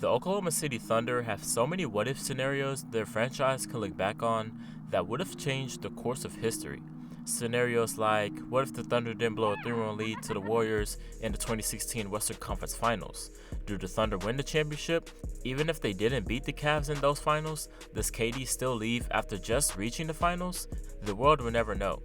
The Oklahoma City Thunder have so many what-if scenarios their franchise can look back on that would have changed the course of history. Scenarios like, what if the Thunder didn't blow a 3-1 lead to the Warriors in the 2016 Western Conference Finals? Do the Thunder win the championship? Even if they didn't beat the Cavs in those finals, does KD still leave after just reaching the finals? The world will never know.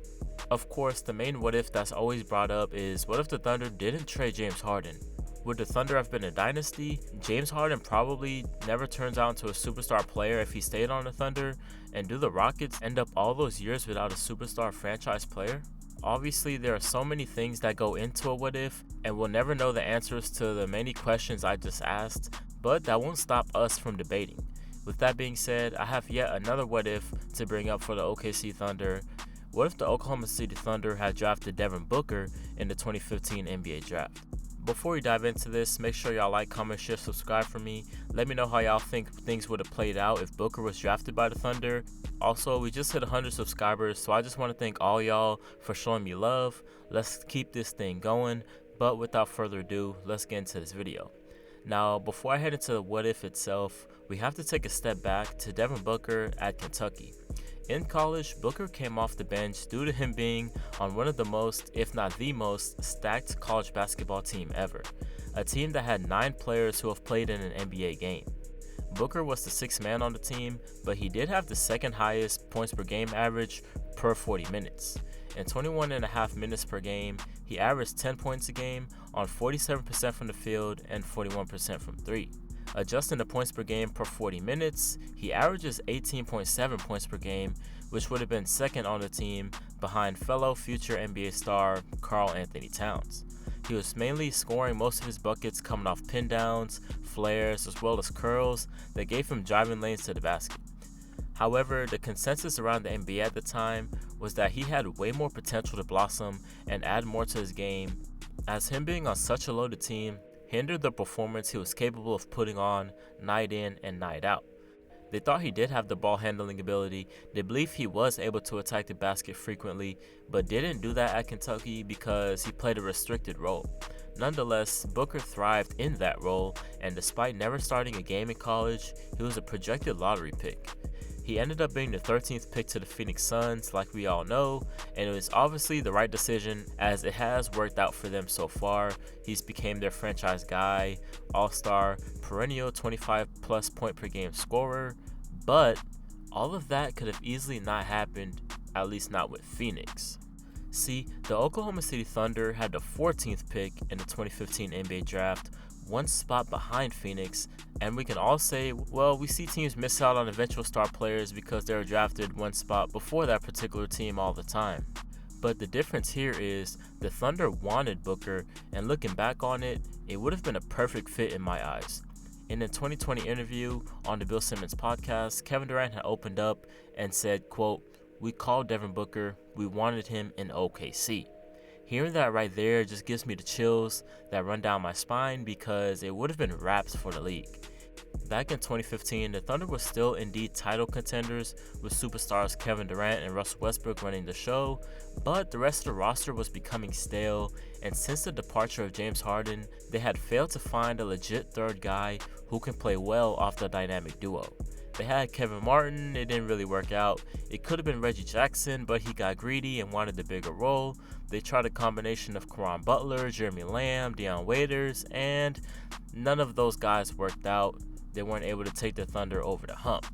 Of course, the main what if that's always brought up is, what if the Thunder didn't trade James Harden? Would the Thunder have been a dynasty? James Harden probably never turns out into a superstar player if he stayed on the Thunder. And do the Rockets end up all those years without a superstar franchise player? Obviously, there are so many things that go into a what if, and we'll never know the answers to the many questions I just asked, but that won't stop us from debating. With that being said, I have yet another what if to bring up for the OKC Thunder. What if the Oklahoma City Thunder had drafted Devin Booker in the 2015 NBA draft? Before we dive into this, make sure y'all like, comment, share, subscribe for me. Let me know how y'all think things would have played out if Booker was drafted by the Thunder. Also, we just hit 100 subscribers, so I just want to thank all y'all for showing me love. Let's keep this thing going, but without further ado, let's get into this video. Now, before I head into the what if itself, we have to take a step back to Devin Booker at Kentucky. In college, Booker came off the bench due to him being on one of the most, if not the most, stacked college basketball team ever. A team that had 9 players who have played in an NBA game. Booker was the 6th man on the team, but he did have the second highest points per game average per 40 minutes. In 21.5 minutes per game, he averaged 10 points a game on 47% from the field and 41% from 3. Adjusting the points per game per 40 minutes, he averages 18.7 points per game, which would have been second on the team behind fellow future NBA star Karl Anthony Towns. He was mainly scoring most of his buckets coming off pin downs, flares, as well as curls that gave him driving lanes to the basket. However, the consensus around the NBA at the time was that he had way more potential to blossom and add more to his game, as him being on such a loaded team hindered the performance he was capable of putting on night in and night out. They thought he did have the ball handling ability. They believe he was able to attack the basket frequently, but didn't do that at Kentucky because he played a restricted role. Nonetheless, Booker thrived in that role, and despite never starting a game in college, he was a projected lottery pick. He ended up being the 13th pick to the Phoenix Suns, like we all know, and it was obviously the right decision as it has worked out for them so far. He's became their franchise guy, all-star, perennial 25-plus point per game scorer, but all of that could have easily not happened, at least not with Phoenix. See, the Oklahoma City Thunder had the 14th pick in the 2015 NBA draft, one spot behind Phoenix, and we can all say, well, we see teams miss out on eventual star players because they were drafted one spot before that particular team all the time. But the difference here is the Thunder wanted Booker, and looking back on it, it would have been a perfect fit in my eyes. In a 2020 interview on the Bill Simmons podcast, Kevin Durant had opened up and said, quote, "We called Devin Booker, we wanted him in OKC." Hearing that right there just gives me the chills that run down my spine because it would have been wraps for the league. Back in 2015, the Thunder were still indeed title contenders with superstars Kevin Durant and Russell Westbrook running the show, but the rest of the roster was becoming stale, and since the departure of James Harden, they had failed to find a legit third guy who can play well off the dynamic duo. They had Kevin Martin, it didn't really work out. It could have been Reggie Jackson, but he got greedy and wanted the bigger role. They tried a combination of Caron Butler, Jeremy Lamb, Deion Waiters, and none of those guys worked out. They weren't able to take the Thunder over the hump.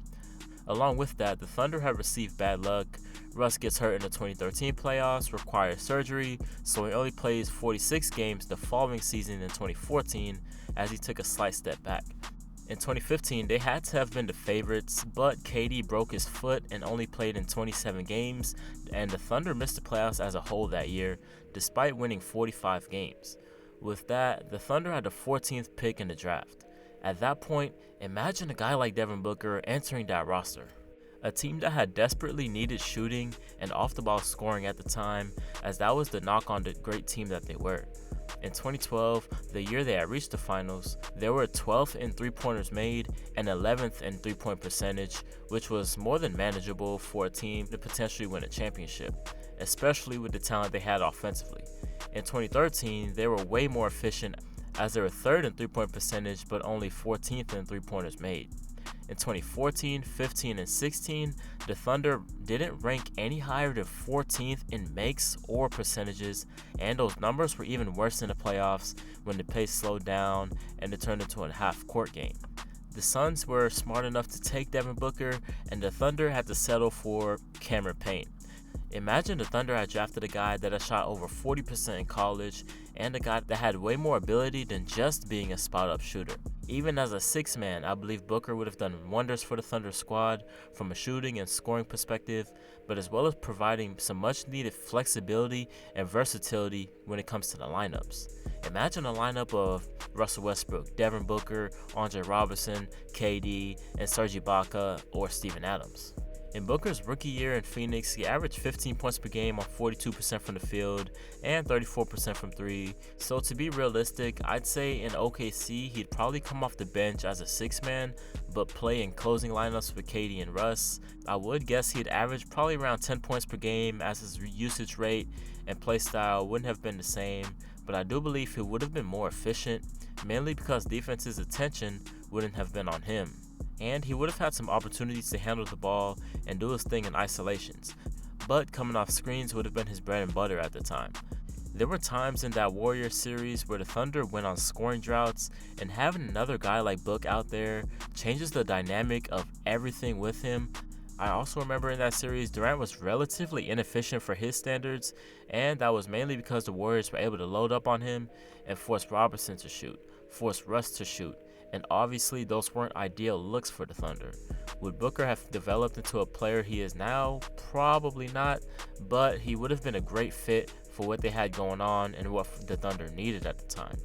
Along with that, the Thunder had received bad luck. Russ gets hurt in the 2013 playoffs, requires surgery, so he only plays 46 games the following season in 2014 as he took a slight step back. In 2015, they had to have been the favorites, but KD broke his foot and only played in 27 games, and the Thunder missed the playoffs as a whole that year, despite winning 45 games. With that, the Thunder had the 14th pick in the draft. At that point, imagine a guy like Devin Booker entering that roster. A team that had desperately needed shooting and off-the-ball scoring at the time, as that was the knock on the great team that they were. In 2012, the year they had reached the finals, they were 12th in three-pointers made and 11th in three-point percentage, which was more than manageable for a team to potentially win a championship, especially with the talent they had offensively. In 2013, they were way more efficient as they were third in three-point percentage but only 14th in three-pointers made. In 2014, 15, and 16, the Thunder didn't rank any higher than 14th in makes or percentages, and those numbers were even worse in the playoffs when the pace slowed down and it turned into a half-court game. The Suns were smart enough to take Devin Booker, and the Thunder had to settle for Cameron Payne. Imagine the Thunder had drafted a guy that had shot over 40% in college and a guy that had way more ability than just being a spot-up shooter. Even as a six-man, I believe Booker would have done wonders for the Thunder squad from a shooting and scoring perspective, but as well as providing some much-needed flexibility and versatility when it comes to the lineups. Imagine a lineup of Russell Westbrook, Devin Booker, Andre Robertson, KD, and Serge Ibaka or Steven Adams. In Booker's rookie year in Phoenix, he averaged 15 points per game on 42% from the field and 34% from three. So to be realistic, I'd say in OKC, he'd probably come off the bench as a six-man, but play in closing lineups with KD and Russ. I would guess he'd average probably around 10 points per game, as his usage rate and play style wouldn't have been the same, but I do believe he would have been more efficient, mainly because defense's attention wouldn't have been on him. And he would have had some opportunities to handle the ball and do his thing in isolations, but coming off screens would have been his bread and butter at the time. There were times in that Warriors series where the Thunder went on scoring droughts, and having another guy like Book out there changes the dynamic of everything with him. I also remember in that series, Durant was relatively inefficient for his standards, and that was mainly because the Warriors were able to load up on him and force Robertson to shoot, force Russ to shoot, and obviously those weren't ideal looks for the Thunder. Would Booker have developed into a player he is now? Probably not, but he would have been a great fit for what they had going on and what the Thunder needed at the time.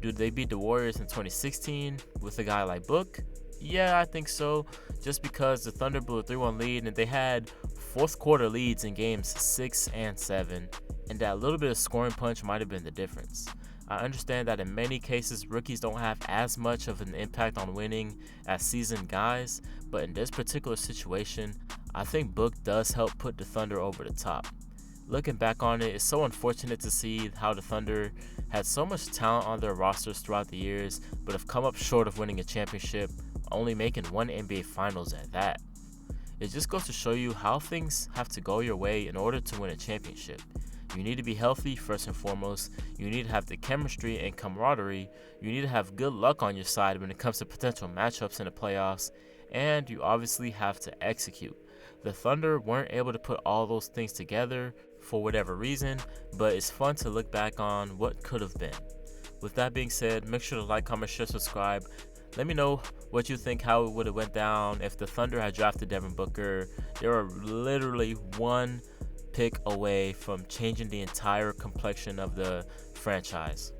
Did they beat the Warriors in 2016 with a guy like Book? Yeah, I think so, just because the Thunder blew a 3-1 lead and they had fourth quarter leads in games 6 and 7, and that little bit of scoring punch might have been the difference. I understand that in many cases, rookies don't have as much of an impact on winning as seasoned guys, but in this particular situation, I think Book does help put the Thunder over the top. Looking back on it, it's so unfortunate to see how the Thunder had so much talent on their rosters throughout the years, but have come up short of winning a championship, only making one NBA Finals at that. It just goes to show you how things have to go your way in order to win a championship. You need to be healthy first and foremost. You need to have the chemistry and camaraderie. You need to have good luck on your side when it comes to potential matchups in the playoffs. And you obviously have to execute. The Thunder weren't able to put all those things together for whatever reason, but it's fun to look back on what could have been. With that being said, make sure to like, comment, share, subscribe. Let me know what you think, how it would have went down if the Thunder had drafted Devin Booker. They were literally one pick away from changing the entire complexion of the franchise.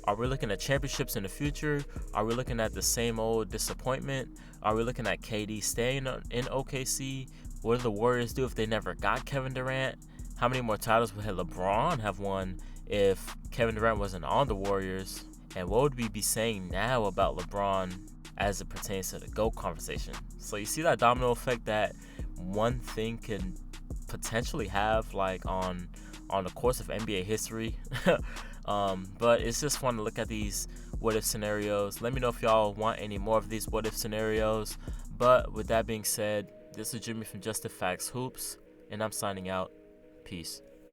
Are we looking at championships in the future? Are we looking at the same old disappointment? Are we looking at KD staying in OKC? What do the Warriors do if they never got Kevin Durant? How many more titles would LeBron have won if Kevin Durant wasn't on the Warriors? And what would we be saying now about LeBron as it pertains to the GOAT conversation? So you see that domino effect that one thing can potentially have like on the course of NBA history. But it's just fun to look at these what if scenarios. Let me know if y'all want any more of these what if scenarios. But with that being said, this is Jimmy from Just the Facts Hoops, and I'm signing out. Peace.